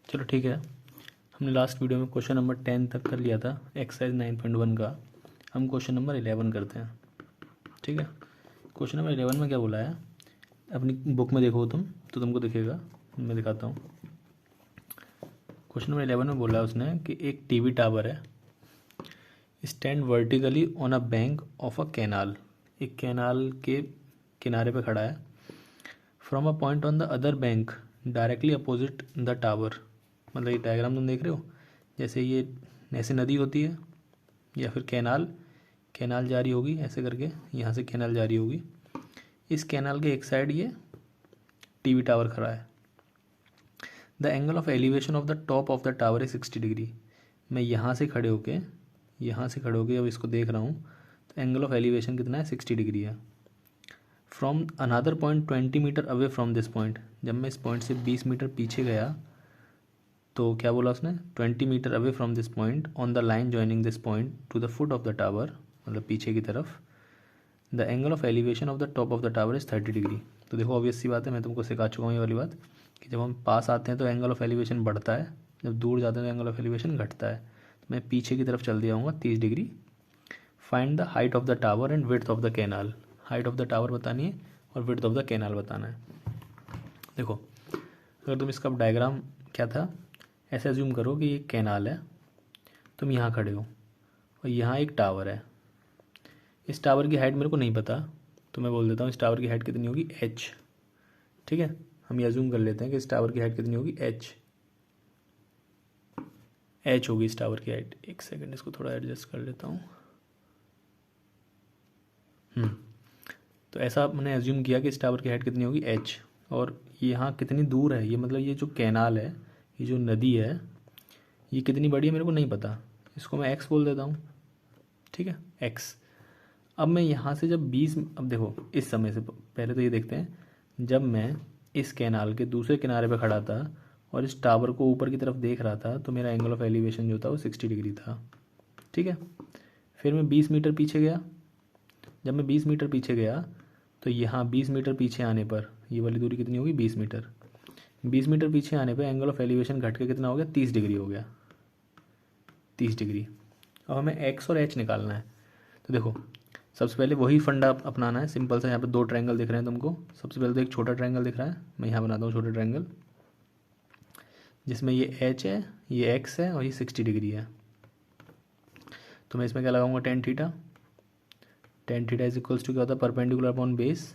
चलो ठीक है, हमने लास्ट वीडियो में क्वेश्चन नंबर 10 तक कर लिया था एक्सरसाइज 9.1 का। हम क्वेश्चन नंबर 11 करते हैं। ठीक है, क्वेश्चन नंबर 11 में क्या बोला है, अपनी बुक में देखो तुम तो तुमको दिखेगा, मैं दिखाता हूँ। क्वेश्चन नंबर 11 में बोला है उसने कि एक टीवी टावर है, stand vertically on a bank of a canal, एक कैनाल के किनारे पे खड़ा है। From a point on the other bank directly opposite the tower, मतलब ये डायग्राम तुम देख रहे हो, जैसे ये ऐसे नदी होती है या फिर कैनाल जारी होगी ऐसे करके, यहाँ से कैनाल जारी होगी। इस कैनाल के एक साइड ये टीवी टावर खड़ा है। The angle of elevation of the top of the tower is 60 degree. मैं यहाँ से खड़े होके अब इसको देख रहा हूँ, तो एंगल ऑफ एलिवेशन कितना है, 60 डिग्री है। From another point 20 metre away from this point, जब मैं इस पॉइंट से 20 मीटर पीछे गया तो क्या बोला उसने, 20 metre away from this point on the line joining this point to the foot of the tower, मतलब पीछे की तरफ, the angle of elevation of the top of the tower is 30 degree. तो देखो ऑब्वियस सी बात है, मैं तुमको सिखा चुका हूँ ये वाली बात कि जब हम पास आते हैं तो एंगल ऑफ एलिवेशन बढ़ता है, जब दूर जाते हैं तो एंगल ऑफ एलिवेशन घटता है। तो मैं पीछे की तरफ चल दिया हूँ 30 degree. Find the height of the tower and width of the canal, height of the tower बतानी है और विड्थ ऑफ द कैनाल बताना है। देखो अगर तुम इसका डायग्राम क्या था, ऐसे अज्यूम करो कि ये कैनाल है, तुम यहाँ खड़े हो और यहाँ एक टावर है। इस टावर की हाइट मेरे को नहीं पता, तो मैं बोल देता हूँ इस टावर की हाइट कितनी होगी, h। ठीक है, हम ये अज्यूम कर लेते हैं कि इस टावर की हाइट कितनी होगी, h होगी इस टावर की हाइट। एक सेकंड, इसको थोड़ा एडजस्ट कर लेता हूँ। तो ऐसा मैंने एज्यूम किया कि इस टावर की हाइट कितनी होगी, h। और यहाँ कितनी दूर है ये, मतलब ये जो कैनाल है, ये जो नदी है, ये कितनी बड़ी है मेरे को नहीं पता, इसको मैं x बोल देता हूँ। ठीक है, x। अब मैं यहाँ से जब 20, अब देखो इस समय से पहले तो ये देखते हैं, जब मैं इस कैनाल के दूसरे किनारे पे खड़ा था और इस टावर को ऊपर की तरफ देख रहा था, तो मेरा एंगल ऑफ एलिवेशन जो था वो 60 डिग्री था। ठीक है, फिर मैं 20 मीटर पीछे गया। जब मैं 20 मीटर पीछे गया तो यहाँ 20 मीटर पीछे आने पर ये वाली दूरी कितनी होगी, 20 मीटर। 20 मीटर पीछे आने पर एंगल ऑफ एलिवेशन घट के कितना हो गया, 30 डिग्री हो गया, 30 डिग्री। अब हमें एक्स और एच निकालना है। तो देखो सबसे पहले वही फंडा अपनाना है, सिंपल सा। यहाँ पे दो ट्रायंगल दिख रहे हैं तुमको। सबसे पहले तो एक छोटा ट्रायंगल दिख रहा है, मैं यहाँ बनाता हूँ छोटा ट्रायंगल, जिसमें ये एच है, ये एक्स है और ये 60 डिग्री है। तो मैं इसमें क्या लगाऊंगा, tan theta. Tan theta is equals to क्या होता है, perpendicular upon base.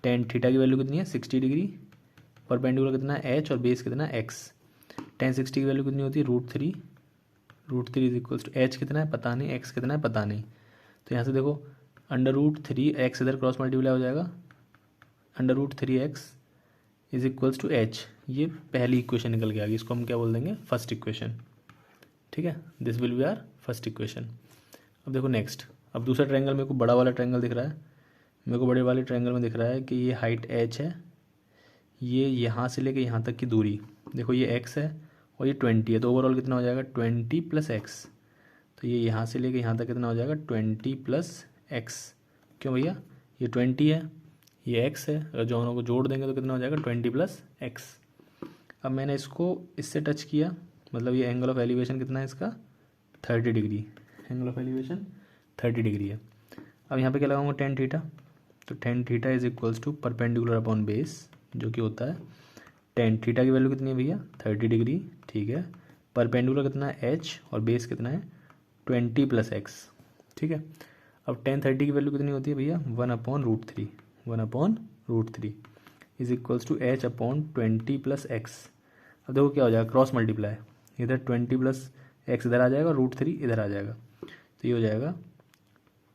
Tan theta की वैल्यू कितनी है, 60 डिग्री। परपेंडिकुलर कितना है, एच, और बेस कितना है, एक्स। टेन 60 की वैल्यू कितनी होती है, √3। √3 इज इक्वल्स टू एच कितना है पता नहीं, एक्स कितना है पता नहीं। तो यहाँ से देखो √3 एक्स इधर क्रॉस मल्टीप्लाई हो जाएगा, √3x is equals to H. ये पहली इक्वेशन निकल के आ गई, इसको हम क्या बोल देंगे, फर्स्ट इक्वेशन। ठीक है, this will be our first equation. अब देखो नेक्स्ट, अब दूसरा ट्रायंगल मेरे को बड़ा वाला ट्रायंगल दिख रहा है, मेरे को बड़े वाले ट्रायंगल में दिख रहा है कि ये हाइट h है, ये यहाँ से लेके यहाँ तक की दूरी देखो, ये x है और ये 20 है, तो ओवरऑल कितना हो जाएगा, 20 + x। तो ये यहाँ से लेके यहाँ तक कितना हो जाएगा, 20 + x। क्यों भैया, ये 20 है, ये x है, अगर दोनों को जोड़ देंगे तो कितना हो जाएगा, 20 + x। अब मैंने इसको इससे टच किया, मतलब ये एंगल ऑफ एलिवेशन कितना है इसका, 30 degree. Angle of elevation 30 degree है। अब यहाँ पे क्या लगाऊंगा, टेन थीटा। तो tan theta is equals to perpendicular upon base, जो कि होता है टेन थीटा की वैल्यू कितनी है भैया, 30 डिग्री। ठीक है, परपेंडिकुलर कितना है, h, और बेस कितना है, 20 + x। ठीक है, अब टेन 30 की वैल्यू कितनी होती है भैया, 1/√3। 1/√3 is equals to h upon 20 + x। अब देखो क्या हो जाएगा, क्रॉस मल्टीप्लाई, इधर 20 + x इधर आ जाएगा, √3 इधर आ जाएगा, तो ये हो जाएगा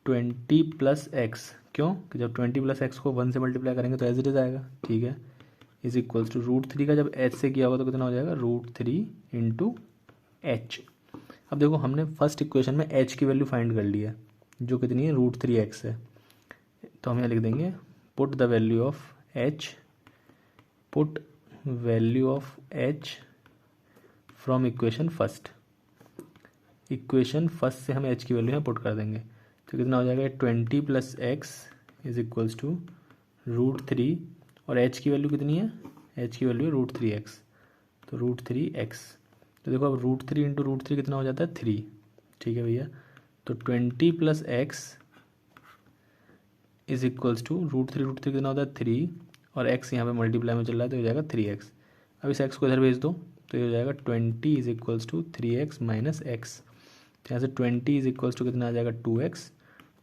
20 + x। क्यों कि जब 20 + x को 1 से मल्टीप्लाई करेंगे तो एज इट इज आएगा। ठीक है, इज इक्वल्स टू √3 का जब h से किया होगा तो कितना हो जाएगा, √3 × h। अब देखो हमने फर्स्ट इक्वेशन में h की वैल्यू फाइंड कर ली है, जो कितनी है, √3x है। तो हम यहाँ लिख देंगे, put the value of h, put value of h from equation first. Equation first से हम h की वैल्यू यहाँ पुट कर देंगे, तो कितना हो जाएगा, 20 + x इज इक्वल्स टू √3, और h की वैल्यू कितनी है, h की वैल्यू है √3x। तो √3x। तो देखो अब √3 इंटू √3 कितना हो जाता है 3, ठीक है भैया। तो 20 + x इज इक्वल्स टू √3 कितना होता है 3, और x यहाँ पे मल्टीप्लाई में चल रहा है तो हो जाएगा 3x। अब इस x को इधर भेज दो तो ये हो जाएगा 20 is equals to 3x minus x. तो यहाँ से 20 इज इक्वल्स टू कितना आ जाएगा 2x,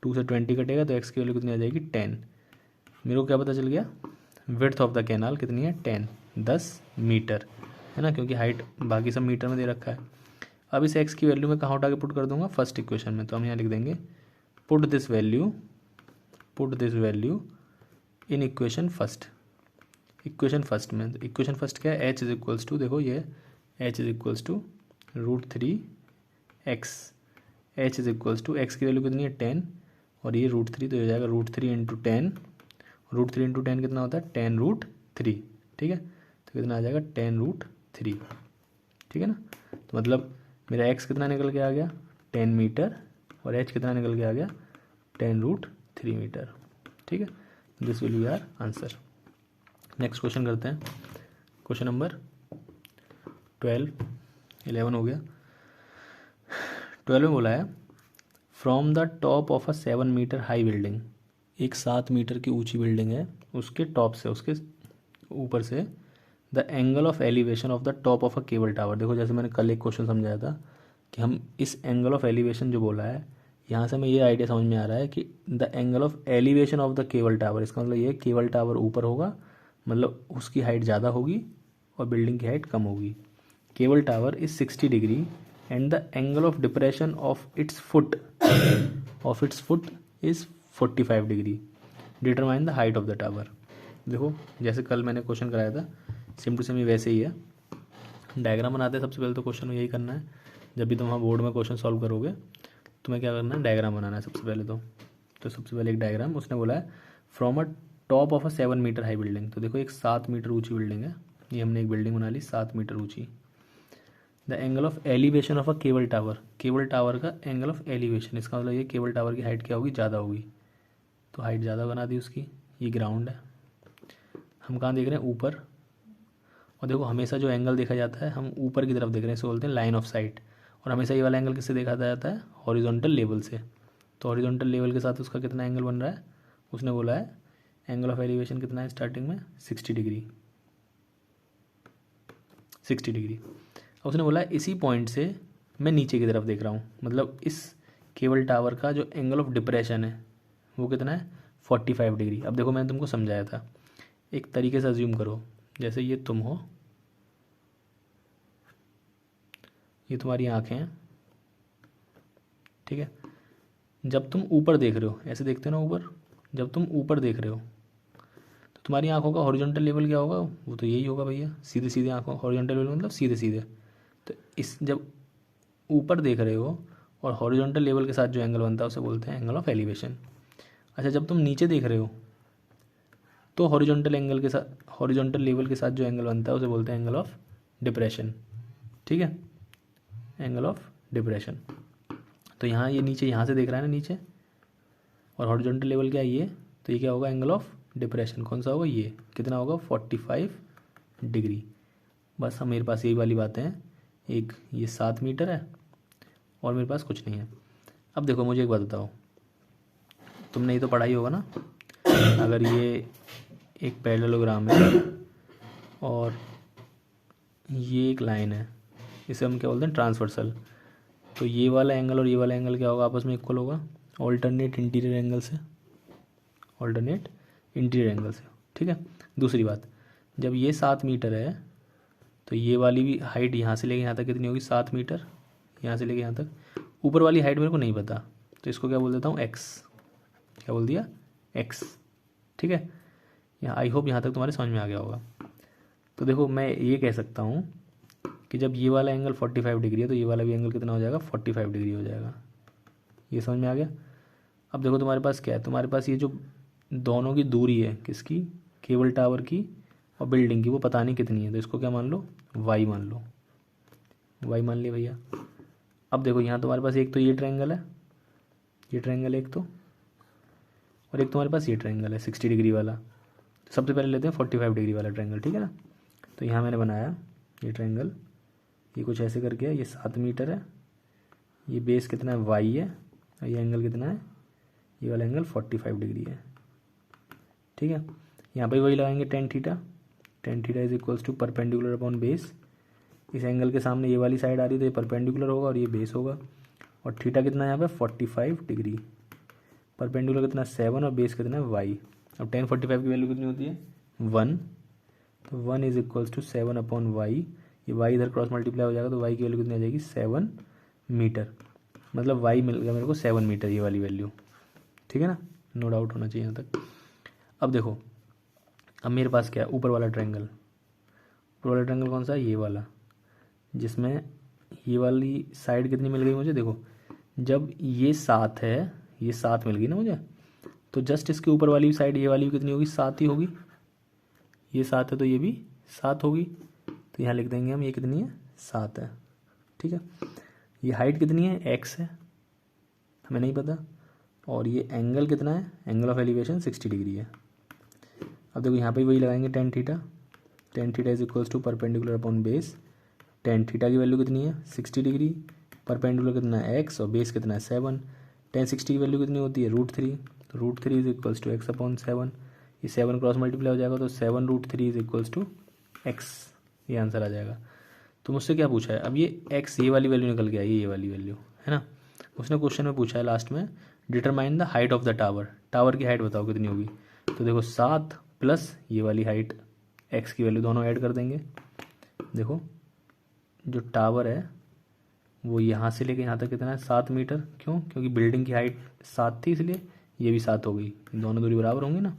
2 से 20 कटेगा तो x की वैल्यू कितनी आ जाएगी 10। मेरे को क्या पता चल गया, विड्थ ऑफ द कैनाल कितनी है 10 मीटर, है ना, क्योंकि हाइट बाकी सब मीटर में दे रखा है। अब इस x की वैल्यू में कहाँ उठा के पुट कर दूंगा, फर्स्ट इक्वेशन में। तो हम यहाँ लिख देंगे put this value in equation first में। तो इक्वेशन फर्स्ट क्या है, h इज इक्वल्स टू, देखो ये h is equals to √3x, h is equals to x की वैल्यू कितनी है 10 और ये √3, तो हो जाएगा √3 इंटू 10, √3 इंटू 10 कितना होता है 10√3, ठीक है। तो कितना आ जाएगा 10√3, ठीक है ना। तो मतलब मेरा x कितना निकल के आ गया 10 मीटर और h कितना निकल के आ गया 10√3 मीटर, ठीक है। This will be our answer. Next question करते हैं, क्वेश्चन नंबर 11 हो गया। 12 में बोला है from the top of a 7 metre high building, एक 7 मीटर की ऊंची बिल्डिंग है, उसके टॉप से, उसके ऊपर से the angle of elevation of the top of a cable tower. देखो जैसे मैंने कल एक क्वेश्चन समझाया था कि हम इस एंगल ऑफ एलिवेशन जो बोला है, यहाँ से हमें ये आइडिया समझ में आ रहा है कि the angle of elevation of the cable tower, इसका मतलब ये केबल टावर ऊपर होगा, मतलब उसकी हाइट ज़्यादा होगी और बिल्डिंग की हाइट कम होगी। Cable tower is 60 degree and the angle of depression of its foot is 45 degree. Determine the height of the tower. देखो जैसे कल मैंने क्वेश्चन कराया था, सेम टू सेम ये वैसे ही है। डायग्राम बनाते हैं सबसे पहले, तो क्वेश्चन में यही करना है। जब भी तुम वहाँ बोर्ड में क्वेश्चन सॉल्व करोगे तुम्हें क्या करना है, डायग्राम बनाना है सबसे पहले। तो सबसे पहले एक डायग्राम, उसने बोला है from a top of a 7 metre high building. तो देखो एक 7 मीटर ऊंची बिल्डिंग है, ये हमने एक बिल्डिंग बना ली 7 मीटर ऊंची। The angle of elevation of a cable tower, cable tower का एंगल ऑफ एलिवेशन, इसका मतलब ये केबल टावर की हाइट क्या होगी, ज़्यादा होगी। तो हाइट ज़्यादा बना दी उसकी। ये ग्राउंड है, हम कहाँ देख रहे हैं, ऊपर। और देखो हमेशा जो एंगल देखा जाता है हम ऊपर की तरफ देख रहे हैं, इसे बोलते हैं लाइन ऑफ साइट। और हमेशा ये वाला एंगल किससे देखा जाता है, हॉरिजॉन्टल लेवल से। तो हॉरिजॉन्टल लेवल के साथ उसका कितना एंगल बन रहा है, उसने बोला है एंगल ऑफ एलिवेशन कितना है स्टार्टिंग में 60 डिग्री। अब उसने बोला है इसी पॉइंट से मैं नीचे की तरफ देख रहा हूँ, मतलब इस केबल टावर का जो एंगल ऑफ डिप्रेशन है वो कितना है 45 डिग्री। अब देखो मैंने तुमको समझाया था, एक तरीके से अज्यूम करो जैसे ये तुम हो, ये तुम्हारी आँखें हैं, ठीक है। जब तुम ऊपर देख रहे हो, ऐसे देखते हो ना ऊपर, जब तुम ऊपर देख रहे हो तो तुम्हारी आँखों का हॉरिजॉन्टल लेवल क्या होगा, वो तो यही होगा भैया, सीधे सीधे आँखों, हॉरिजॉन्टल लेवल मतलब सीधे सीधे। तो इस जब ऊपर देख रहे हो और हॉरिजॉन्टल लेवल के साथ जो एंगल बनता है उसे बोलते हैं एंगल ऑफ एलिवेशन। अच्छा जब तुम नीचे देख रहे हो तो हॉरिजॉन्टल एंगल के साथ, हॉरिजॉन्टल लेवल के साथ जो एंगल बनता है उसे बोलते हैं एंगल ऑफ डिप्रेशन, ठीक है, एंगल ऑफ डिप्रेशन। तो यहाँ ये नीचे, यहाँ से देख रहा है ना नीचे, और हॉरिजॉन्टल लेवल क्या है ये, तो ये क्या होगा एंगल ऑफ डिप्रेशन। कौन सा होगा, ये कितना होगा 45 डिग्री। बस हम, मेरे पास यही वाली बातें हैं, एक ये 7 मीटर है और मेरे पास कुछ नहीं है। अब देखो मुझे एक बात बताओ, तुमने ये तो पढ़ा ही होगा ना, अगर ये एक पैरेललोग्राम है और ये एक लाइन है, इसे हम क्या बोलते हैं ट्रांसवर्सल, तो ये वाला एंगल और ये वाला एंगल क्या होगा, आपस में इक्वल होगा ऑल्टरनेट इंटीरियर एंगल से, ऑल्टरनेट इंटीरियर एंगल से, ठीक है। दूसरी बात, जब ये 7 मीटर है तो ये वाली भी हाइट यहाँ से लेके यहाँ तक कितनी होगी 7 मीटर, यहाँ से लेके यहाँ तक। ऊपर वाली हाइट मेरे को नहीं पता, तो इसको क्या बोल देता हूँ x, क्या बोल दिया x, ठीक है। यहाँ आई होप यहाँ तक तुम्हारे समझ में आ गया होगा। तो देखो मैं ये कह सकता हूँ कि जब ये वाला एंगल 45 डिग्री है तो ये वाला भी एंगल कितना हो जाएगा 45 डिग्री हो जाएगा। ये समझ में आ गया। अब देखो तुम्हारे पास क्या है, तुम्हारे पास ये जो दोनों की दूरी है, किसकी, केबल टावर की और बिल्डिंग की, वो पता नहीं कितनी है, तो इसको क्या मान लो y मान लो, y मान लिया भैया। अब देखो यहाँ तुम्हारे पास एक तो ये ट्रायंगल है, ये ट्रायंगल एक तो, और एक तुम्हारे पास ये ट्रायंगल है 60 डिग्री वाला। तो सबसे पहले लेते हैं 45 डिग्री वाला ट्रायंगल, ठीक है ना। तो यहाँ मैंने बनाया ये ट्रायंगल ये कुछ ऐसे करके है, ये 7 मीटर है, ये बेस कितना है वाई है, और ये एंगल कितना है, ये वाला एंगल 45 डिग्री है। ठीक है, यहाँ पे वही लगाएंगे tan theta is equals to perpendicular upon base. इस एंगल के सामने ये वाली साइड आ रही है तो ये परपेंडिकुलर होगा और ये बेस होगा, और थीटा कितना है यहाँ पे 45 डिग्री, परपेंडिकुलर कितना 7 और बेस कितना है वाई। अब टेन 45 की वैल्यू कितनी होती है 1, तो 1 is equals to 7 upon y, ये वाई इधर क्रॉस मल्टीप्लाई हो जाएगा तो वाई की वैल्यू कितनी आ जाएगी 7 मीटर, मतलब वाई मिल गया मेरे को 7 मीटर ये वाली वैल्यू। ठीक है ना, नो डाउट होना चाहिए यहाँ तक। अब देखो, अब मेरे पास क्या है, ऊपर वाला ट्रायंगल कौन सा है, ये वाला, जिसमें ये वाली साइड कितनी मिल गई मुझे, देखो जब ये 7 है, ये 7 मिल गई ना मुझे, तो जस्ट इसके ऊपर वाली साइड ये वाली भी कितनी होगी 7 ही होगी, ये 7 है तो ये भी 7 होगी, तो यहाँ लिख देंगे हम ये कितनी है 7 है। ठीक है, ये हाइट कितनी है x है, हमें नहीं पता, और ये एंगल कितना है, एंगल ऑफ एलिवेशन 60 डिग्री है। अब देखो यहाँ पे वही लगाएंगे tan theta is equals to perpendicular upon base, tan theta की वैल्यू कितनी है 60 डिग्री, परपेंडिकुलर कितना है x और बेस कितना है 7, टेन 60 की वैल्यू कितनी होती है √3, तो √3 is equals to x upon 7, ये 7 क्रॉस मल्टीप्लाई हो जाएगा तो 7√3 इज इक्वल्स टू x, ये आंसर आ जाएगा। तो मुझसे क्या पूछा है, अब ये x ये वाली वैल्यू निकल गया, ये वाली वैल्यू है ना, उसने क्वेश्चन में पूछा है लास्ट में determine the height of the tower की हाइट बताओ कितनी होगी, तो देखो 7 प्लस ये वाली हाइट x की वैल्यू दोनों ऐड कर देंगे। देखो जो टावर है वो यहाँ से लेके यहाँ तक कितना है 7 मीटर, क्यों, क्योंकि बिल्डिंग की हाइट 7 थी इसलिए ये भी 7 हो गई, दोनों दूरी बराबर होंगी ना।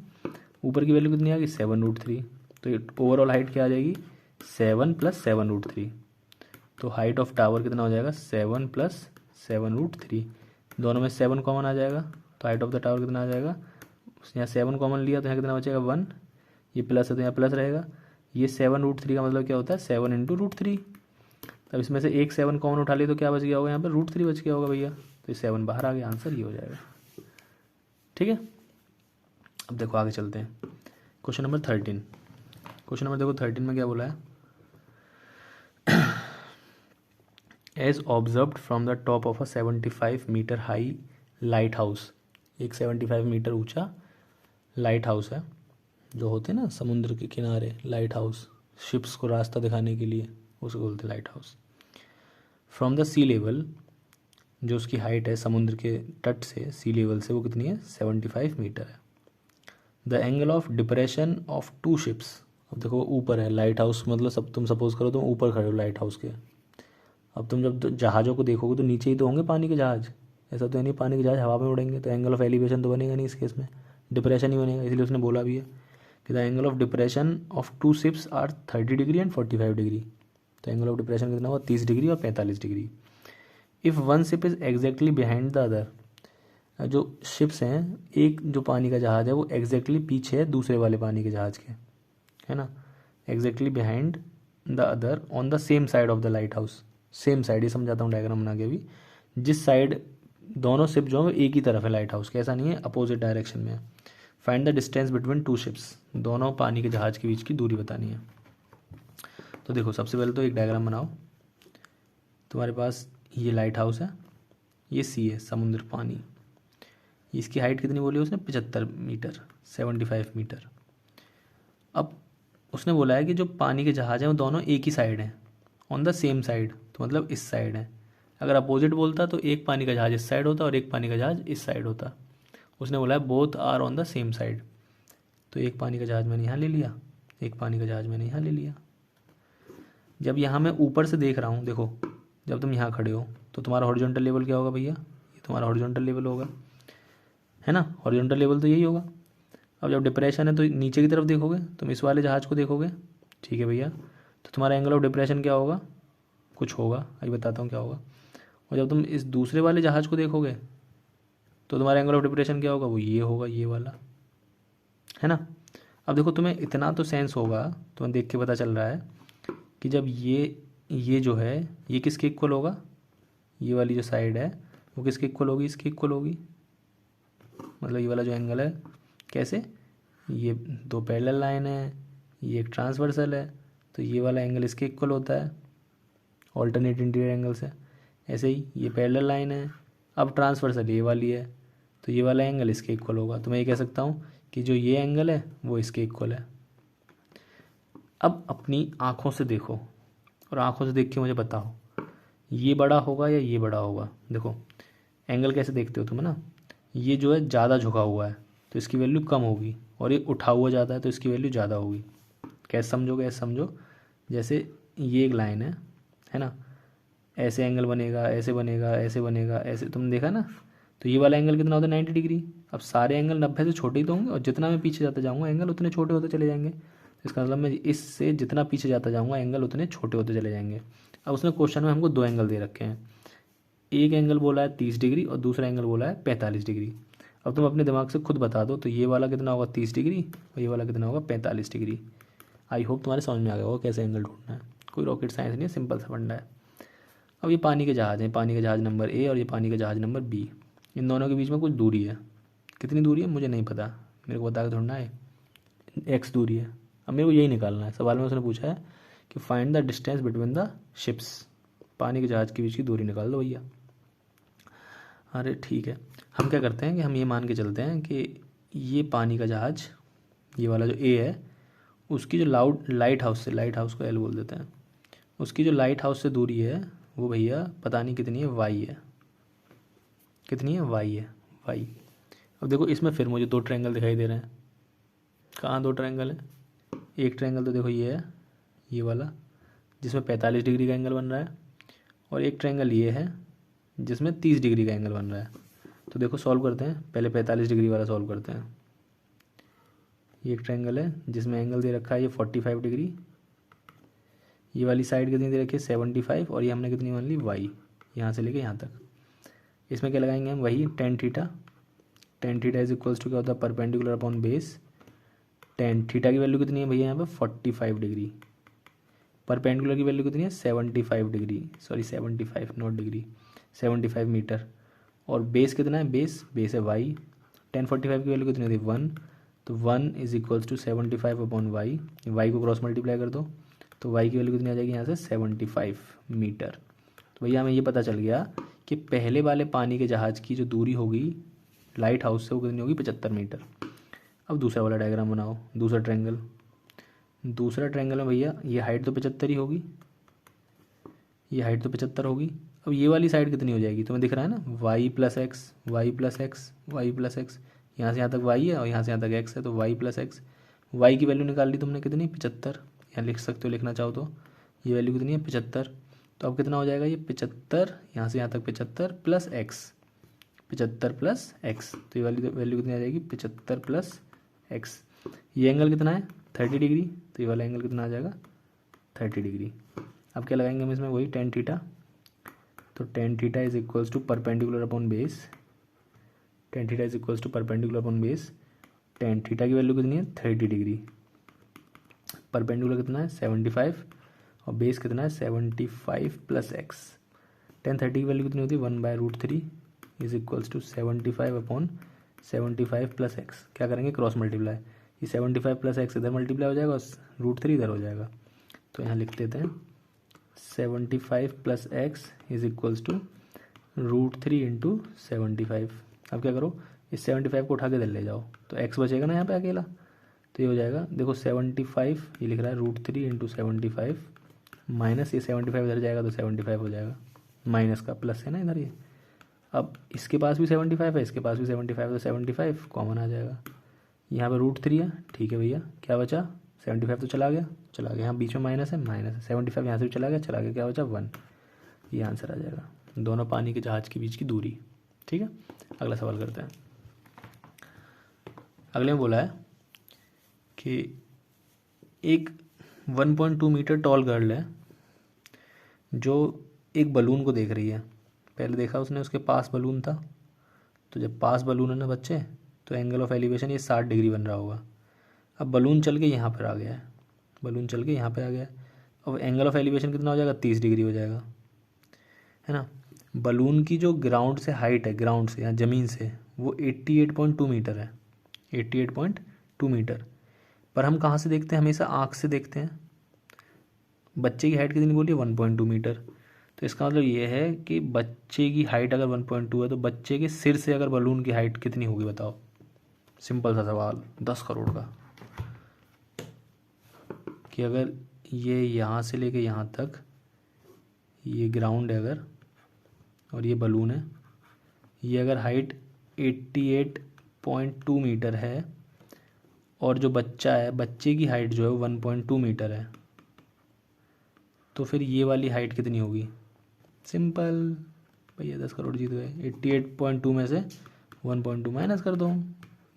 ऊपर की वैल्यू कितनी आ गई 7√3, तो ये ओवरऑल हाइट क्या आ जाएगी 7 प्लस 7√3, तो हाइट ऑफ टावर कितना हो जाएगा 7 प्लस 7√3, दोनों में 7 कॉमन आ जाएगा तो हाइट ऑफ द टावर कितना आ जाएगा, यहाँ 7 कॉमन लिया तो यहाँ कितना बचेगा 1, ये प्लस है तो यहाँ प्लस रहेगा, ये 7√3 का मतलब क्या होता है 7 इंटू √3, तब इसमें से एक 7 कॉमन उठा लिया तो क्या बच गया होगा यहाँ पर √3 बच गया होगा भैया, तो ये 7 बाहर आ गया, आंसर ये हो जाएगा। ठीक है, अब देखो आगे चलते हैं, क्वेश्चन नंबर 13, क्वेश्चन नंबर देखो 13 में क्या बोला है, as observed from the top of a 75 metre high light house, एक 75 मीटर ऊंचा लाइट हाउस है, जो होते हैं ना समुद्र के किनारे लाइट हाउस, शिप्स को रास्ता दिखाने के लिए उसको बोलते हैं light house. From the sea level, जो उसकी हाइट है समुद्र के तट से सी लेवल से वो कितनी है 75 मीटर है। The angle of depression of 2 ships, अब देखो ऊपर है लाइट हाउस, मतलब सब तुम सपोज करो तुम ऊपर खड़े हो लाइट हाउस के, अब तुम जब जहाज़ों को देखोगे तो नीचे ही तो होंगे पानी के जहाज़, ऐसा तो है नहीं पानी के जहाज़ हवा में उड़ेंगे, तो एंगल ऑफ एलिवेशन तो बनेगा नहीं इस केस में, डिप्रेशन ही बनेगा, इसलिए उसने बोला भी है कि the angle of depression of 2 ships are 30 degree and 45 degree, तो एंगल ऑफ डिप्रेशन कितना हुआ 30 डिग्री और 45 degree. If one ship is exactly behind the other, जो शिप्स हैं, एक जो पानी का जहाज़ है वो एग्जैक्टली पीछे है दूसरे वाले पानी के जहाज़ के, है ना, exactly behind the other on the same side of the light house, same side, ये समझाता हूँ डायग्राम बना के अभी, जिस साइड दोनों शिप जो है एक ही तरफ है लाइट हाउस के, ऐसा नहीं है अपोजिट डायरेक्शन में है। Find the distance between 2 ships, दोनों पानी के जहाज़ के बीच की दूरी बतानी है। तो देखो सबसे पहले तो एक डायग्राम बनाओ, तुम्हारे पास ये लाइट हाउस है, ये सी है समुद्र पानी, इसकी हाइट कितनी बोली उसने 75 मीटर 75 मीटर। अब उसने बोला है कि जो पानी के जहाज़ हैं वो दोनों एक ही साइड हैं, ऑन द सेम साइड, तो मतलब इस साइड है। अगर अपोजिट बोलता तो एक पानी का जहाज़ इस साइड होता और एक पानी का जहाज़ इस साइड होता, उसने बोला है both are on the same side, तो एक पानी का जहाज़ मैंने यहाँ ले लिया, एक पानी का जहाज़ मैंने यहाँ ले लिया। जब यहाँ मैं ऊपर से देख रहा हूँ, देखो जब तुम यहाँ खड़े हो तो तुम्हारा हॉरिजॉन्टल लेवल क्या होगा भैया, ये तुम्हारा हॉरिजॉन्टल लेवल होगा, है ना, हॉरिजॉन्टल लेवल तो यही होगा। अब जब डिप्रेशन है तो नीचे की तरफ देखोगे, तुम इस वाले जहाज़ को देखोगे, ठीक है भैया, तो तुम्हारा एंगल ऑफ डिप्रेशन क्या होगा, कुछ होगा, अभी बताता हूँ क्या होगा। और जब तुम इस दूसरे वाले जहाज़ को देखोगे तो तुम्हारा एंगल ऑफ डिप्रेशन क्या होगा, वो ये होगा, ये वाला, है ना। अब देखो तुम्हें इतना तो सेंस होगा, तुम्हें देख के पता चल रहा है कि जब ये जो है ये किसके इक्वल होगा, ये वाली जो साइड है वो किसके इक्वल होगी, इसके इक्वल होगी, मतलब ये वाला जो एंगल है कैसे, ये 2 पैरेलल लाइन है, ये एक ट्रांसवर्सल है, तो ये वाला एंगल इसके इक्वल होता है ऑल्टरनेट इंटीरियर एंगल से। ऐसे ही ये पैरेलल लाइन है, अब ट्रांसवर्सल ये वाली है, तो ये वाला एंगल इसके इक्वल होगा। तो मैं ये कह सकता हूँ कि जो ये एंगल है वो इसके इक्वल है। अब अपनी आँखों से देखो और आँखों से देख के मुझे बताओ ये बड़ा होगा या ये बड़ा होगा। देखो एंगल कैसे देखते हो तुम, है ना, ये जो है ज़्यादा झुका हुआ है तो इसकी वैल्यू कम होगी, और ये उठा हुआ ज़्यादा है तो इसकी वैल्यू ज़्यादा होगी। कैसे समझोगे? ऐसे समझो जैसे ये एक लाइन है ना, ऐसे एंगल बनेगा, ऐसे बनेगा, ऐसे बनेगा, ऐसे, तुमने देखा ना। तो ये वाला एंगल कितना होता है? 90 डिग्री। अब सारे एंगल 90 से छोटे ही तो होंगे, और जितना मैं पीछे जाता जाऊँगा एंगल उतने छोटे होते चले जाएंगे। तो इसका मतलब मैं इससे जितना पीछे जाता जाऊँगा एंगल उतने छोटे होते चले जाएंगे। अब उसने क्वेश्चन में हमको 2 एंगल दे रखे हैं, एक एंगल बोला है 30 डिग्री और दूसरा एंगल बोला है 45 डिग्री। अब तुम अपने दिमाग से खुद बता दो, तो ये वाला कितना होगा 30 डिग्री और ये वाला कितना होगा 45 डिग्री। आई होप तुम्हारे समझ में आ गया होगा कैसे एंगल ढूंढना है। कोई रॉकेट साइंस नहीं है, सिंपल सा फंडा है। अब ये पानी के जहाज़ हैं, पानी का जहाज़ नंबर ए और ये पानी का जहाज़ नंबर बी, इन दोनों के बीच में कुछ दूरी है। कितनी दूरी है मुझे नहीं पता, मेरे को बता के ढूंढना है। एक्स दूरी है। अब मेरे को यही निकालना है। सवाल में उसने पूछा है कि find the distance between the ships, पानी के जहाज़ के बीच की दूरी निकाल दो भैया। अरे ठीक है, हम क्या करते हैं कि हम ये मान के चलते हैं कि ये पानी का जहाज़, ये वाला जो ए है, उसकी जो लाइट हाउस से, लाइट हाउस को एल बोल देते हैं, उसकी जो लाइट हाउस से दूरी है वो भैया पता नहीं कितनी है, वाई है। कितनी है? वाई है, वाई। अब देखो इसमें फिर मुझे 2 ट्रायंगल दिखाई दे रहे हैं। कहाँ 2 ट्रायंगल है? एक ट्रायंगल तो देखो ये है, ये वाला जिसमें 45 डिग्री का एंगल बन रहा है, और एक ट्रायंगल ये है जिसमें 30 डिग्री का एंगल बन रहा है। तो देखो सॉल्व करते हैं, पहले 45 डिग्री वाला सॉल्व करते हैं। ये एक ट्रायंगल है जिसमें एंगल दे रखा है ये 45 डिग्री, ये वाली साइड कितनी दे रखी है 75, और ये हमने कितनी मान ली वाई, यहाँ से लेके यहाँ तक। इसमें क्या लगाएंगे हम? वही tan theta. Tan theta is equals to क्या होता है? Perpendicular upon base. Tan theta की वैल्यू कितनी है भैया यहाँ पे? 45 डिग्री। परपेंडिकुलर की वैल्यू कितनी है? 75 degree, sorry 75 not degree, 75 metre. और बेस कितना है? बेस है वाई। 1045 की वैल्यू कितनी होती है? 1। तो 1 is equals to 75 upon y, y को क्रॉस मल्टीप्लाई कर दो तो वाई की वैल्यू कितनी आ जाएगी यहाँ से? 75 मीटर। तो भैया हमें ये पता चल गया कि पहले वाले पानी के जहाज़ की जो दूरी होगी लाइट हाउस से वो कितनी होगी? 75 मीटर। अब दूसरा वाला डायग्राम बनाओ, दूसरा ट्रायंगल। दूसरा ट्रायंगल में भैया ये हाइट तो 75 ही होगी, ये हाइट तो 75 होगी। अब ये वाली साइड कितनी हो जाएगी? तुम्हें दिख रहा है ना, y plus x, y plus x, y plus x. यहाँ से यहाँ तक वाई है और यहाँ से यहाँ तक एक्स है, तो वाई प्लस एक्स। वाई की वैल्यू निकाल ली तुमने कितनी? 75। यहाँ लिख सकते हो, लिखना चाहो तो। ये वैल्यू कितनी है? 75। तो अब कितना हो जाएगा ये? 75, यहाँ से यहाँ तक 75 प्लस एक्स, 75 प्लस एक्स। तो ये वाली वैल्यू कितनी आ जाएगी? 75 प्लस एक्स। ये एंगल कितना है? 30 डिग्री। तो ये वाला एंगल कितना आ जाएगा? 30 डिग्री। अब क्या लगाएंगे हम इसमें? वही टेन थीटा। तो tan theta is equals to perpendicular upon base. Tan theta is equals to perpendicular upon base. Tan theta की वैल्यू कितनी है? 30 डिग्री। परपेंडिकुलर कितना है? 75, और बेस कितना है? 75 प्लस एक्स। 1030 की वैल्यू कितनी होती है? 1/√3 is equals to 75 upon 75 plus x. क्या करेंगे? Cross multiply. ये 75 प्लस एक्स इधर मल्टीप्लाई हो जाएगा और √3 इधर हो जाएगा। तो यहाँ लिख देते हैं 75 plus x is equals to √3 into 75। अब क्या करो? इस 75 को उठा के इधर ले जाओ तो एक्स बचेगा ना यहाँ पे अकेला, तो ये हो जाएगा। देखो 75 ये लिख रहा है √3 इंटू 75 माइनस ये 75 इधर जाएगा तो 75 हो जाएगा, माइनस का प्लस है ना इधर ये। अब इसके पास भी 75 है, इसके पास भी 75 है, तो 75 कॉमन आ जाएगा। यहाँ पे √3 है, ठीक है भैया। क्या बचा? 75 तो चला गया, यहाँ बीच में माइनस है, 75 यहाँ से भी चला गया, क्या बचा? 1। ये आंसर आ जाएगा, दोनों पानी के जहाज़ के बीच की दूरी। ठीक है, अगला सवाल करते हैं। अगले में बोला है कि एक 1.2 मीटर टॉल गर्ल है जो एक बलून को देख रही है। पहले देखा उसने, उसके पास बलून था, तो जब पास बलून है ना बच्चे, तो एंगल ऑफ एलिवेशन ये 60 डिग्री बन रहा होगा। अब बलून चल के यहाँ पर आ गया है, बलून चल के यहाँ पे आ गया है। अब एंगल ऑफ एलिवेशन कितना हो जाएगा? 30 डिग्री हो जाएगा, है ना। बलून की जो ग्राउंड से हाइट है, ग्राउंड से या ज़मीन से, वो 88.2 मीटर है, 88.2 मीटर। पर हम कहाँ से देखते हैं? हमेशा आँख से देखते हैं। बच्चे की हाइट कितनी बोली है 1.2 मीटर। तो इसका मतलब ये है कि बच्चे की हाइट अगर 1.2 है तो बच्चे के सिर से अगर बलून की हाइट कितनी होगी बताओ। सिंपल सा सवाल 10 करोड़ का, कि अगर ये यहाँ से लेके यहाँ तक ये ग्राउंड है अगर, और ये बलून है, ये अगर हाइट 88.2 मीटर है और जो बच्चा है बच्चे की हाइट जो है 1.2 मीटर है, तो फिर ये वाली हाइट कितनी होगी। सिंपल भैया 10 करोड़ जीत गए। 88.2 में से 1.2 माइनस कर दो,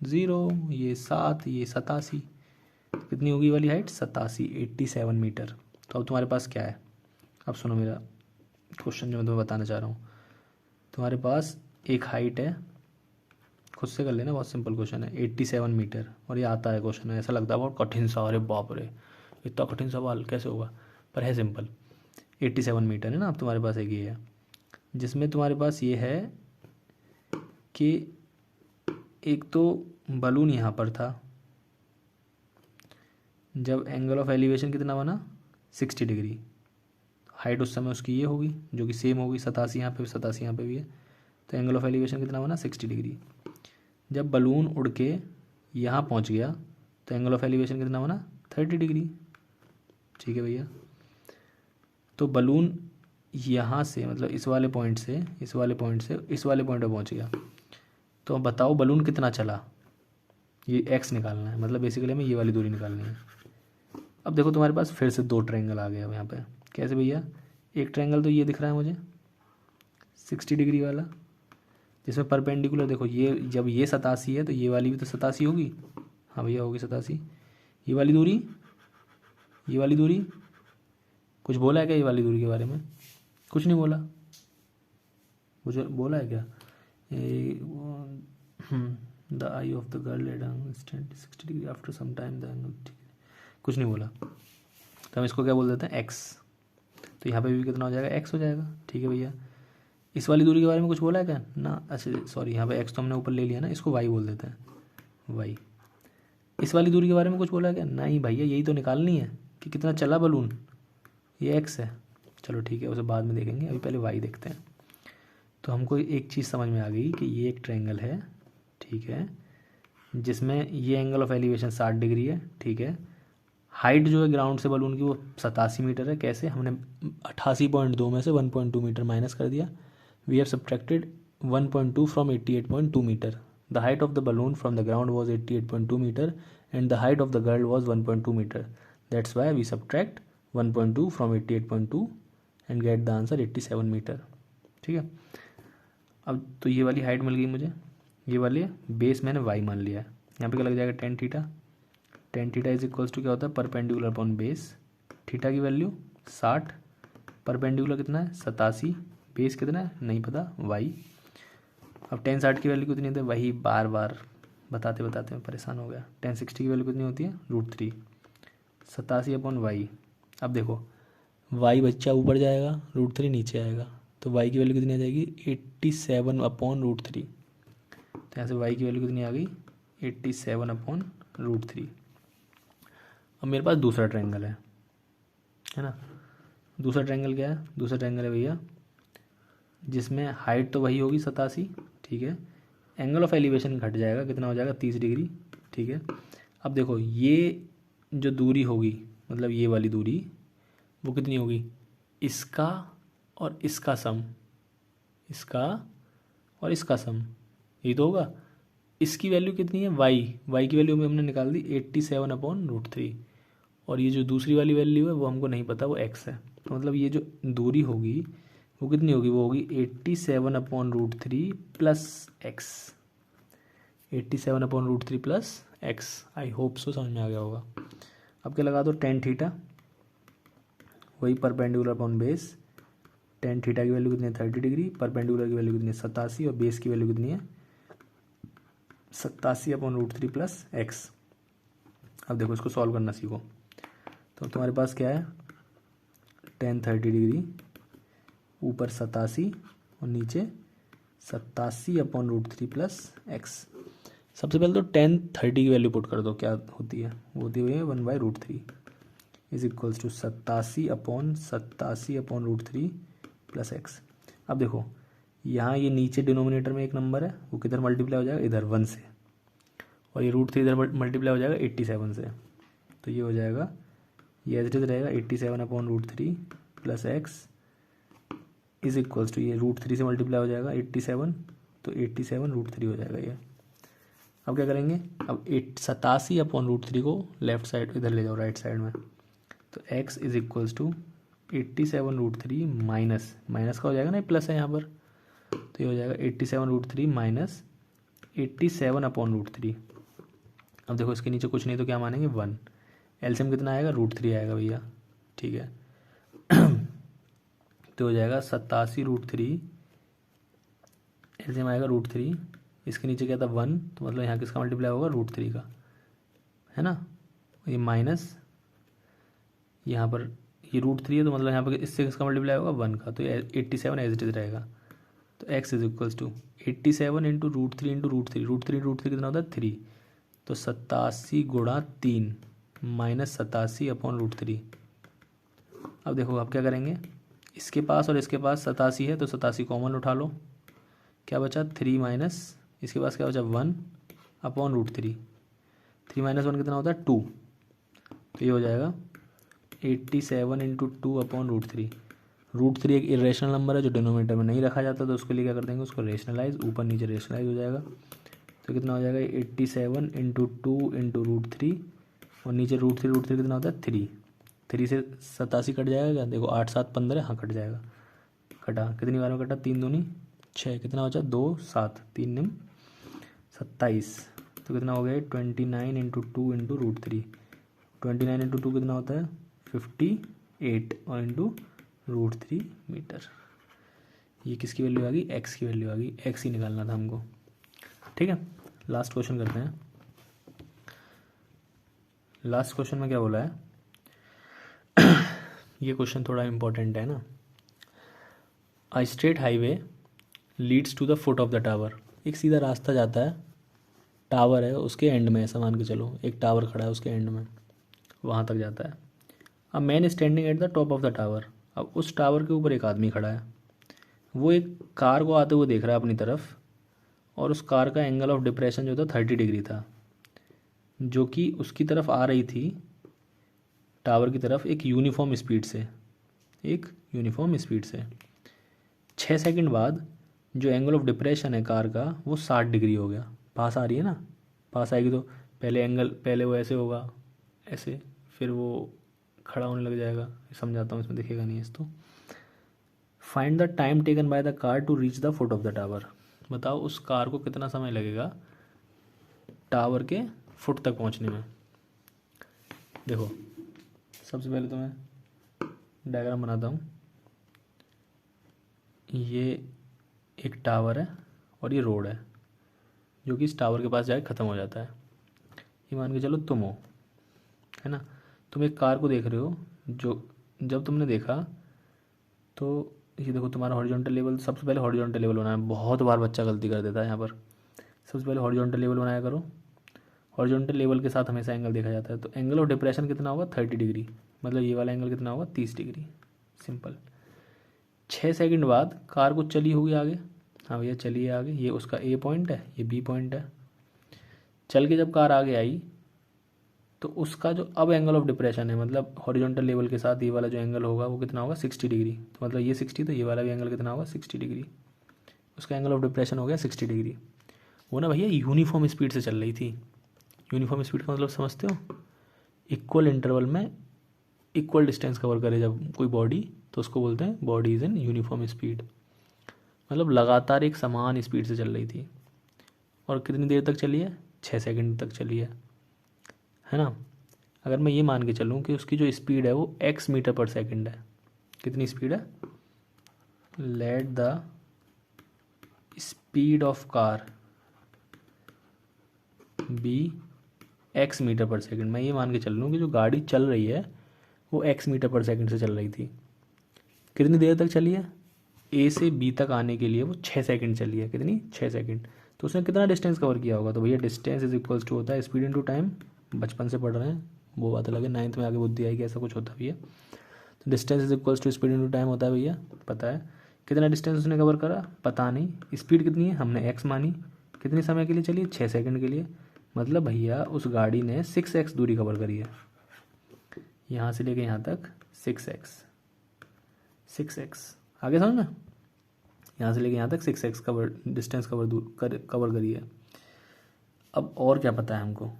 0, ये 7, ये 87, कितनी होगी वाली हाइट 87 मीटर। तो अब तुम्हारे पास क्या है, अब सुनो मेरा क्वेश्चन जो मैं तुम्हें बताना चाह रहा हूँ। तुम्हारे पास एक हाइट है, खुद से कर लेना, बहुत सिंपल क्वेश्चन है, 87 मीटर, और ये आता है क्वेश्चन, ऐसा लगता है बहुत कठिन सा, अरे बाप रे इतना कठिन सवाल कैसे होगा, पर है सिंपल। 87 मीटर है ना। अब तुम्हारे पास एक ये है जिसमें तुम्हारे पास ये है कि एक तो बलून यहाँ पर था, जब एंगल ऑफ एलिवेशन कितना बना 60 डिग्री, हाइट उस समय उसकी ये होगी जो कि सेम होगी, 87 यहाँ पे भी 87 यहाँ पे भी है, तो एंगल ऑफ एलिवेशन कितना बना 60 डिग्री। जब बलून उड़ के यहाँ पहुँच गया तो एंगल ऑफ एलिवेशन कितना बना 30 डिग्री। ठीक है भैया, तो बलून यहाँ से मतलब इस वाले पॉइंट से इस वाले पॉइंट से इस वाले पॉइंट पर पहुँच गया, तो अब बताओ बलून कितना चला, ये एक्स निकालना है, मतलब बेसिकली हमें ये वाली दूरी निकालनी है। अब देखो तुम्हारे पास फिर से दो ट्रायंगल आ गए अब यहाँ पे, कैसे भैया, एक ट्रायंगल तो ये दिख रहा है मुझे 60 डिग्री वाला, जिसमें परपेंडिकुलर देखो ये, जब ये 87 है तो ये वाली भी तो 87 होगी, हाँ भैया होगी 87। ये वाली दूरी, ये वाली दूरी, कुछ बोला है क्या ये वाली दूरी के बारे में, कुछ नहीं बोला, मुझे बोला है क्या, the eye of the girl at 60 degree after some time the angle, कुछ नहीं बोला, तो हम इसको क्या बोल देते हैं एक्स। तो यहाँ पे भी कितना हो जाएगा एक्स हो जाएगा। ठीक है भैया, इस वाली दूरी के बारे में कुछ बोला है क्या ना, अच्छा सॉरी यहाँ पे एक्स तो हमने ऊपर ले लिया ना, इसको वाई बोल देते हैं वाई। इस वाली दूरी के बारे में कुछ बोला है क्या, नहीं भैया यही तो निकालनी है कि कितना चला बलून, ये एक्स है। चलो ठीक है उसे बाद में देखेंगे, अभी पहले वाई देखते हैं। तो हमको एक चीज़ समझ में आ गई कि ये एक ट्रायंगल है, ठीक है, जिसमें ये एंगल ऑफ एलिवेशन 60 डिग्री है, ठीक है, हाइट जो है ग्राउंड से बलून की वो 87 मीटर है। कैसे, हमने 88.2 में से 1.2 मीटर माइनस कर दिया, we have subtracted 1.2 from 88.2 metre. The height of the balloon from the ground was 88.2 metre and the height of the girl was 1.2 metre, that's why we subtract 1.2 from 88.2 and get the answer 87 metre. ठीक है, अब तो ये वाली height मिल गई मुझे, ये वाली बेस मैंने वाई मान लिया है। यहाँ पे क्या लग जाएगा tan theta, tan theta is equals to क्या होता है परपेंडिकुलर अपॉन बेस, थीटा की वैल्यू 60, परपेंडिकुलर कितना है 87, बेस कितना है नहीं पता वाई। अब टेन 60 की वैल्यू कितनी होती है, वही बार बार बताते बताते मैं परेशान हो गया। टेन 60 की वैल्यू कितनी होती है √3, 87 अपॉन वाई। अब देखो वाई बच्चा ऊपर जाएगा, √3 नीचे आएगा, तो वाई की वैल्यू कितनी आ जाएगी 87 अपॉन √3। तो यहाँ से वाई की वैल्यू कितनी आ गई 87 अपॉन √3। अब मेरे पास दूसरा ट्रायंगल है ना, दूसरा ट्रायंगल क्या है, दूसरा ट्रायंगल है भैया जिसमें हाइट तो वही होगी 87, ठीक है, एंगल ऑफ एलिवेशन घट जाएगा, कितना हो जाएगा 30 डिग्री। ठीक है, अब देखो ये जो दूरी होगी मतलब ये वाली दूरी वो कितनी होगी, इसका और इसका सम, इसका और इसका सम, ये तो होगा। इसकी वैल्यू कितनी है वाई, वाई की वैल्यू में हमने निकाल दी 87 अपॉन √3, और ये जो दूसरी वाली वैल्यू है वो हमको नहीं पता, वो एक्स है। तो मतलब ये जो दूरी होगी वो कितनी होगी, वो होगी 87 upon √3 plus x, 87 upon √3 plus x. I hope so समझ में आ गया होगा। अब क्या लगा दो टेन थीटा, वही perpendicular upon base, tan theta की वैल्यू कितनी है 30 डिग्री, परपेंडिकुलर की वैल्यू कितनी है 87 और बेस की वैल्यू कितनी है 87 अपॉन √3 प्लस एक्स। अब देखो इसको सॉल्व करना सीखो। तो तुम्हारे पास क्या है टेन 30 डिग्री, ऊपर 87 और नीचे 87 अपॉन √3 प्लस एक्स। सबसे पहले तो टेन 30 की वैल्यू पुट कर दो, क्या होती है वो होती है 1/√3, is equals to 87/87/√3 plus x. अब देखो यहाँ ये नीचे डिनोमिनेटर में एक नंबर है, वो किधर मल्टीप्लाई हो जाएगा, इधर 1 से, और ये √3 इधर मल्टीप्लाई हो जाएगा 87 से। तो ये हो जाएगा, ये एज इट इज रहेगा 87/√3 plus x is equals to, ये √3 से मल्टीप्लाई हो जाएगा 87, तो 87√3 हो जाएगा ये। अब क्या करेंगे, अब 87/√3 को लेफ्ट साइड इधर ले जाओ, राइट साइड में, तो x is equals to 87√3 minus का हो जाएगा ना, प्लस है यहाँ पर, तो ये हो जाएगा 87√3 माइनस 87/√3। अब देखो इसके नीचे कुछ नहीं तो क्या मानेंगे 1, एलसीएम कितना आएगा, √3 आएगा भैया, ठीक है। तो हो जाएगा 87√3, एलसीएम आएगा √3, इसके नीचे क्या था 1, तो मतलब यहाँ किसका मल्टीप्लाई होगा, √3 का, है ना। ये माइनस यहाँ पर ये √3 है, तो मतलब यहाँ पर इससे किसका मल्टीप्लाई होगा 1 का, तो 87 एज इट इज रहेगा। तो x is equals to 87 into √3 into √3 कितना होता है 3, तो 87 गुणा 3 माइनस 87/√3। अब देखो आप क्या करेंगे, इसके पास और इसके पास 87 है, तो 87 कॉमन उठा लो, क्या बचा 3 माइनस, इसके पास क्या बचा 1/√3, 3 माइनस 1 कितना होता है 2, तो ये हो जाएगा 87 इंटू 2/√3। √3 एक इरेशनल नंबर है जो डिनोमिनेटर में नहीं रखा जाता, तो उसके लिए क्या कर देंगे, उसको रेशनलाइज, ऊपर नीचे रेशनलाइज हो जाएगा। तो कितना हो जाएगा 87 इंटू 2 इंटू √3, और नीचे √3 कितना होता है 3 से 87 कट जाएगा क्या, देखो 8 7 15, हाँ कट जाएगा, कटा कितनी बार में कटा, 3 दूनी 6, कितना बचा 2 7, 3 निम 27, तो कितना हो गया 29 इंटू 2 इंटू √3, 29 इंटू 2 कितना होता है 58, और इंटू √3 मीटर। ये किसकी वैल्यू आ गई, एक्स की वैल्यू आ गई, एक्स ही निकालना था हमको, ठीक है। लास्ट क्वेश्चन करते हैं। लास्ट क्वेश्चन में क्या बोला है, ये क्वेश्चन थोड़ा इंपॉर्टेंट है ना। A straight highway leads to the foot of the tower, एक सीधा रास्ता जाता है, टावर है उसके एंड में, ऐसा मान के चलो एक टावर खड़ा है उसके एंड में, वहाँ तक जाता है। A man standing at the top of the tower, अब उस टावर के ऊपर एक आदमी खड़ा है, वो एक कार को आते हुए देख रहा है अपनी तरफ, और उस कार का एंगल ऑफ डिप्रेशन जो था 30 डिग्री था, जो कि उसकी तरफ आ रही थी, टावर की तरफ, एक यूनिफॉर्म स्पीड से, 6 सेकंड बाद जो एंगल ऑफ डिप्रेशन है कार का वो 60 डिग्री हो गया। पास आ रही है ना, पास आएगी तो पहले वो ऐसे होगा, ऐसे, फिर वो खड़ा होने लग जाएगा, समझाता हूँ, इसमें दिखेगा नहीं इसको। Find the time taken by the car to reach the foot of the tower, बताओ उस कार को कितना समय लगेगा टावर के फुट तक पहुँचने में। देखो सबसे पहले तो मैं डायग्राम बनाता हूँ, ये एक टावर है और ये रोड है, जो कि इस टावर के पास जाके ख़त्म हो जाता है। ये मान के चलो तुम हो, है ना, तुम एक कार को देख रहे हो, जो जब तुमने देखा तो ये देखो तुम्हारा हॉरिजॉन्टल लेवल, सबसे पहले हॉरिजॉन्टल लेवल बनाया, बहुत बार बच्चा गलती कर देता है यहाँ पर। सबसे पहले हॉरिजॉन्टल लेवल बनाया करो, हॉरिजॉन्टल लेवल के साथ हमेशा एंगल देखा जाता है, तो एंगल ऑफ डिप्रेशन कितना होगा 30 डिग्री, मतलब ये वाला एंगल कितना होगा 30 डिग्री, सिंपल। 6 सेकंड बाद कार को चली होगी आगे, हाँ भैया चलिए आगे, ये उसका ए पॉइंट है, ये बी पॉइंट है। चल के जब कार आगे आई तो उसका जो अब एंगल ऑफ डिप्रेशन है, मतलब हॉरिजॉन्टल लेवल के साथ ये वाला जो एंगल होगा वो कितना होगा 60 डिग्री, तो मतलब ये 60, तो ये वाला भी एंगल कितना होगा 60 डिग्री, उसका एंगल ऑफ डिप्रेशन हो गया 60 डिग्री। वो ना भैया यूनिफॉर्म स्पीड से चल रही थी। यूनिफॉर्म स्पीड का मतलब समझते हो, इक्वल इंटरवल में इक्वल डिस्टेंस कवर करे जब कोई बॉडी, तो उसको बोलते हैं body is in uniform speed, मतलब लगातार एक समान स्पीड से चल रही थी। और कितनी देर तक चली है, 6 सेकंड तक चली है ना। अगर मैं ये मान के चलूँ कि उसकी जो स्पीड है वो x मीटर पर सेकंड है, कितनी स्पीड है, let the speed of car be x metre per second, मैं ये मान के चल लूँ कि जो गाड़ी चल रही है वो x मीटर पर सेकंड से चल रही थी। कितनी देर तक चली है, ए से बी तक आने के लिए वो 6 सेकंड चली है, कितनी 6 सेकंड, तो उसने कितना डिस्टेंस कवर किया होगा, तो भैया डिस्टेंस इज इक्वल्स टू होता है स्पीड इनटू टाइम, बचपन से पढ़ रहे हैं, वो बात अलग है, 9th में आगे बुद्धि आएगी, ऐसा कुछ होता भी है। तो distance is equals to speed into time होता है भैया, पता है। कितना डिस्टेंस उसने कवर करा पता नहीं, स्पीड कितनी है हमने एक्स मानी, कितने समय के लिए चली 6 सेकंड के लिए, मतलब भैया उस गाड़ी ने 6x दूरी कवर करी है, यहाँ से लेके यहाँ तक 6x आगे समझ ना, यहाँ से लेके यहाँ तक 6x कवर डिस्टेंस कवर करी है। अब और क्या पता है हमको,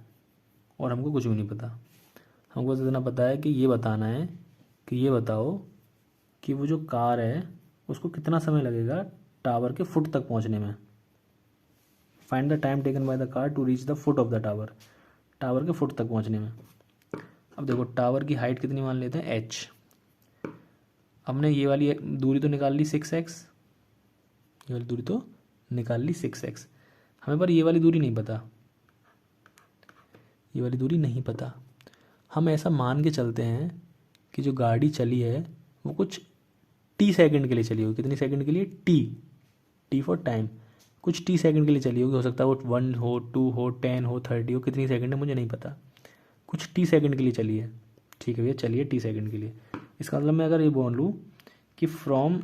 और हमको कुछ भी नहीं पता, हमको इतना पता है कि ये बताना है कि ये बताओ कि वो जो कार है उसको कितना समय लगेगा टावर के फुट तक पहुंचने में। Find the time taken by the car to reach the foot of the tower, tower के फुट तक पहुंचने में। अब देखो टावर की हाइट कितनी मान लेते हैं h, हमने ये वाली दूरी तो निकाल ली 6x, ये वाली दूरी तो निकाल ली 6x, हमें पर ये वाली दूरी नहीं पता, ये वाली दूरी नहीं पता। हम ऐसा मान के चलते हैं कि जो गाड़ी चली है वो कुछ t सेकंड के लिए चली होगी, कितनी सेकंड के लिए, t फॉर टाइम, कुछ t सेकंड के लिए चली होगी, हो सकता है वो 1 हो 2 हो 10 हो 30 हो, कितनी सेकंड है मुझे नहीं पता, कुछ t सेकंड के लिए चली है, ठीक है भैया चलिए t सेकंड के लिए। इसका मतलब मैं अगर ये बोल लूँ कि फ्रॉम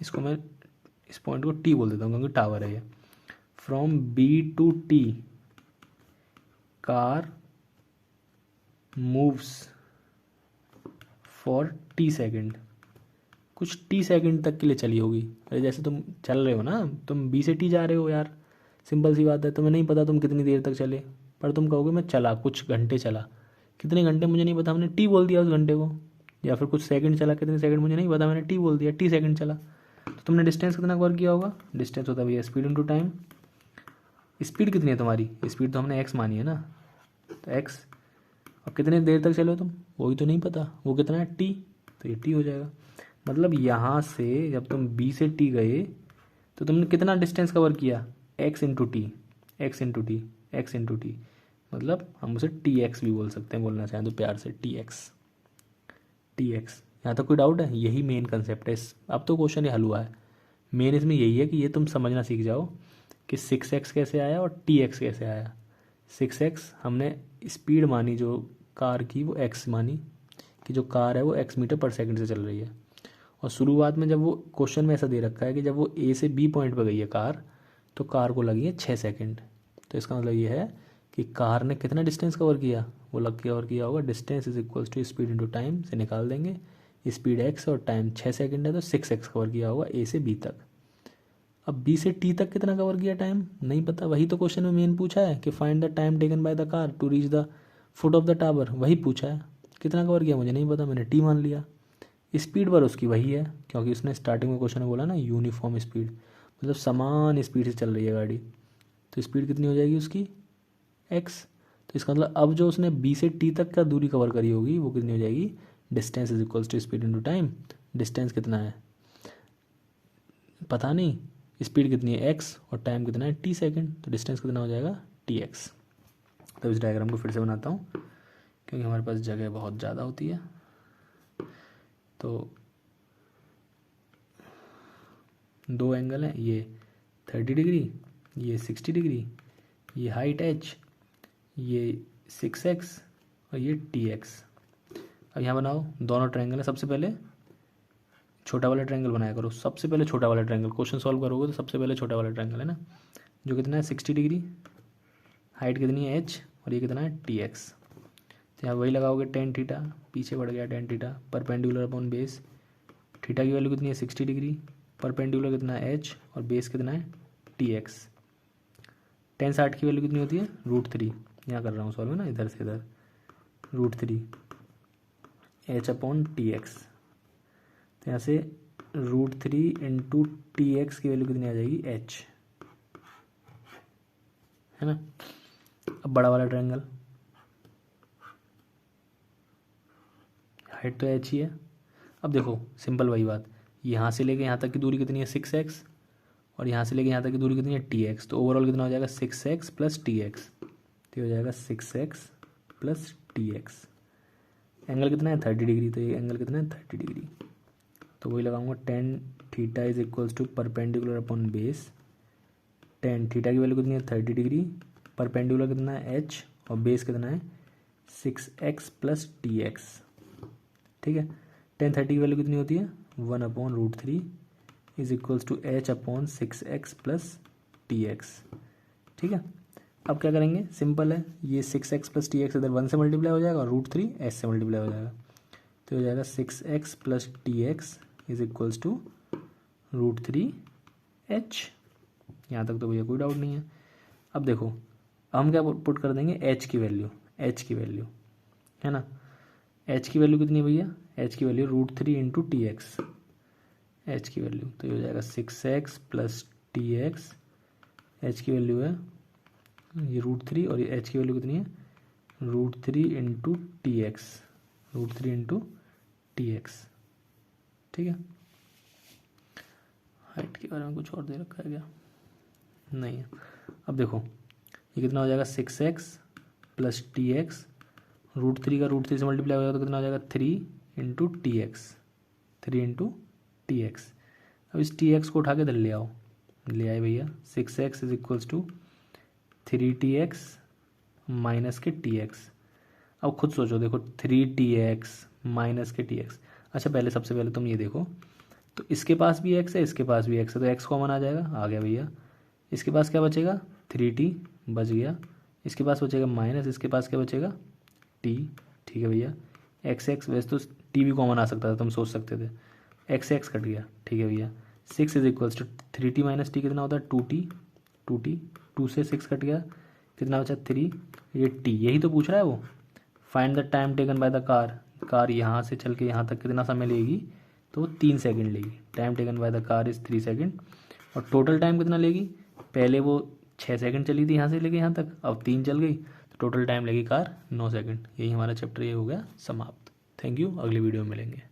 इसको मैं इस पॉइंट को t बोल देता हूँ क्योंकि टावर है ये, from b to t car moves for t second, कुछ t सेकंड तक के लिए चली होगी। अरे जैसे तुम चल रहे हो ना, तुम b से t जा रहे हो यार, सिंपल सी बात है, तुम्हें नहीं पता तुम कितनी देर तक चले, पर तुम कहोगे मैं चला कुछ घंटे चला, कितने घंटे मुझे नहीं पता, हमने t बोल दिया उस घंटे को, या फिर कुछ सेकंड चला, कितने सेकंड मुझे नहीं पता, मैंने t बोल दिया, t सेकंड चला। तो तुमने डिस्टेंस कितना कवर किया होगा, डिस्टेंस होता है भैया स्पीड इनटू टाइम। स्पीड कितनी है तुम्हारी, स्पीड तो हमने x मानी है ना, तो x, अब कितने देर तक चले हो तुम वही तो नहीं पता, वो कितना है t, तो ये t हो जाएगा। मतलब यहाँ से जब तुम b से t गए तो तुमने कितना डिस्टेंस कवर किया, x into T, x into T, x into T, मतलब हम उसे tx भी बोल सकते हैं, बोलना चाहें तो प्यार से tx। यहाँ तक कोई डाउट है, यही मेन कंसेप्ट है अब तो क्वेश्चन ये हल हुआ है, मेन इसमें यही है कि ये तुम समझना सीख जाओ कि 6x कैसे आया और tx कैसे आया। 6x हमने स्पीड मानी जो कार की, वो x मानी कि जो कार है वो x मीटर पर सेकंड से चल रही है, और शुरुआत में जब वो क्वेश्चन में ऐसा दे रखा है कि जब वो a से b पॉइंट पर गई है कार, तो कार को लगी है 6 सेकंड। तो इसका मतलब ये है कि कार ने कितना डिस्टेंस कवर किया, वो कवर किया होगा distance is equals to speed into time से निकाल देंगे, स्पीड x और टाइम 6 सेकंड है तो 6x कवर किया होगा a से b तक। अब b से t तक कितना कवर किया टाइम नहीं पता, वही तो क्वेश्चन में मेन पूछा है कि find the time taken by the car to reach the foot of the tower, वही पूछा है, कितना कवर किया मुझे नहीं पता, मैंने t मान लिया। स्पीड पर उसकी वही है क्योंकि उसने स्टार्टिंग में क्वेश्चन में बोला ना यूनिफॉर्म स्पीड, मतलब समान स्पीड से चल रही है गाड़ी, तो स्पीड कितनी हो जाएगी उसकी x। तो इसका मतलब अब जो उसने b से t तक का दूरी कवर करी होगी वो कितनी हो जाएगी, distance is equals to speed into time. Distance कितना है पता नहीं, स्पीड कितनी है x और टाइम कितना है t सेकंड, तो डिस्टेंस कितना हो जाएगा tx। तो इस डायग्राम को फिर से बनाता हूँ क्योंकि हमारे पास जगह बहुत ज़्यादा होती है। तो दो एंगल हैं, ये 30 डिग्री, ये 60 डिग्री, ये हाइट h, ये 6x और ये tx। अब यहाँ बनाओ दोनों ट्रायंगल है, सबसे पहले छोटा वाला ट्रायंगल बनाया करो, सबसे पहले छोटा वाला ट्रायंगल, क्वेश्चन सॉल्व करोगे तो सबसे पहले छोटा वाला ट्रायंगल है ना, जो कितना है 60 डिग्री, हाइट कितनी है h और ये कितना है tx। तो यहाँ वही लगाओगे tan थीटा, पीछे बढ़ गया tan theta, perpendicular upon base, theta की वैल्यू कितनी है 60 डिग्री, परपेंडिकुलर कितना है h और बेस कितना है tx। tan 60 की वैल्यू कितनी होती है √3, यहाँ कर रहा हूँ सॉल्व है ना, इधर से इधर √3 h अपॉन tx। तो यहाँ से √3 इंटू tx की वैल्यू कितनी आ जाएगी h, है ना। अब बड़ा वाला ट्रायंगल, हाइट तो h ही है। अब देखो सिंपल वही बात, यहाँ से लेके यहाँ तक की दूरी कितनी है 6x और यहाँ से लेके यहाँ तक की दूरी कितनी है tx, तो ओवरऑल कितना हो जाएगा 6x प्लस tx, तो हो जाएगा 6x प्लस tx। एंगल कितना है 30 डिग्री, तो ये एंगल कितना है 30 डिग्री, तो वही लगाऊंगा tan theta is equals to perpendicular upon base, tan theta की वैल्यू कितनी है 30 डिग्री, परपेंडिकुलर कितना है h और बेस कितना है 6x प्लस TX, ठीक है। tan 30 की वैल्यू कितनी होती है 1/√3 is equals to h/6x plus TX, ठीक है। अब क्या करेंगे, सिंपल है, ये 6x प्लस TX इधर 1 से मल्टीप्लाई हो जाएगा और √3 h से मल्टीप्लाई हो जाएगा, तो हो जाएगा 6x plus TX is equals to √3h। यहाँ तक तो भैया कोई डाउट नहीं है। अब देखो हम क्या पुट कर देंगे, h की वैल्यू है ना, h की वैल्यू कितनी है भैया, h की वैल्यू √3 इंटू TX, h की वैल्यू तो ये हो जाएगा 6x प्लस TX, h की वैल्यू है ये √3 और ये h की वैल्यू कितनी है √3 इंटू TX, ठीक है। हाइट के बारे में कुछ और दे रखा है क्या, नहीं है। अब देखो ये कितना हो जाएगा 6x प्लस TX, √3 का √3 से मल्टीप्लाई हो जाएगा तो कितना हो जाएगा 3 इंटू TX। अब इस TX को उठा के इधर ले आओ, ले आए भैया, 6x is equals to 3TX minus के TX। अब खुद सोचो, देखो 3TX माइनस के TX। अच्छा पहले सबसे पहले तुम ये देखो, तो इसके पास भी x है, इसके पास भी x है, तो x कॉमन आ जाएगा, आ गया भैया। इसके पास क्या बचेगा 3t बच गया, इसके पास बचेगा माइनस, इसके पास क्या बचेगा t, ठीक है भैया। x वैसे तो t भी कॉमन आ सकता था, तुम सोच सकते थे, x कट गया, ठीक है भैया। 6 is equals to 3t minus t कितना होता है 2t, 2 से 6 कट गया, कितना बचा 3, ये t, यही तो पूछ रहा है वो। Find the time taken by the car यहाँ से चल के यहाँ तक कितना समय लेगी, तो वो 3 सेकंड लेगी। Time taken by the car is 3 second. और टोटल टाइम कितना लेगी, पहले वो 6 सेकंड चली थी यहाँ से लेके यहाँ तक, अब 3 चल गई, तो टोटल टाइम लेगी कार 9 सेकंड। यही हमारा चैप्टर ये हो गया समाप्त। थैंक यू, अगली वीडियो में मिलेंगे।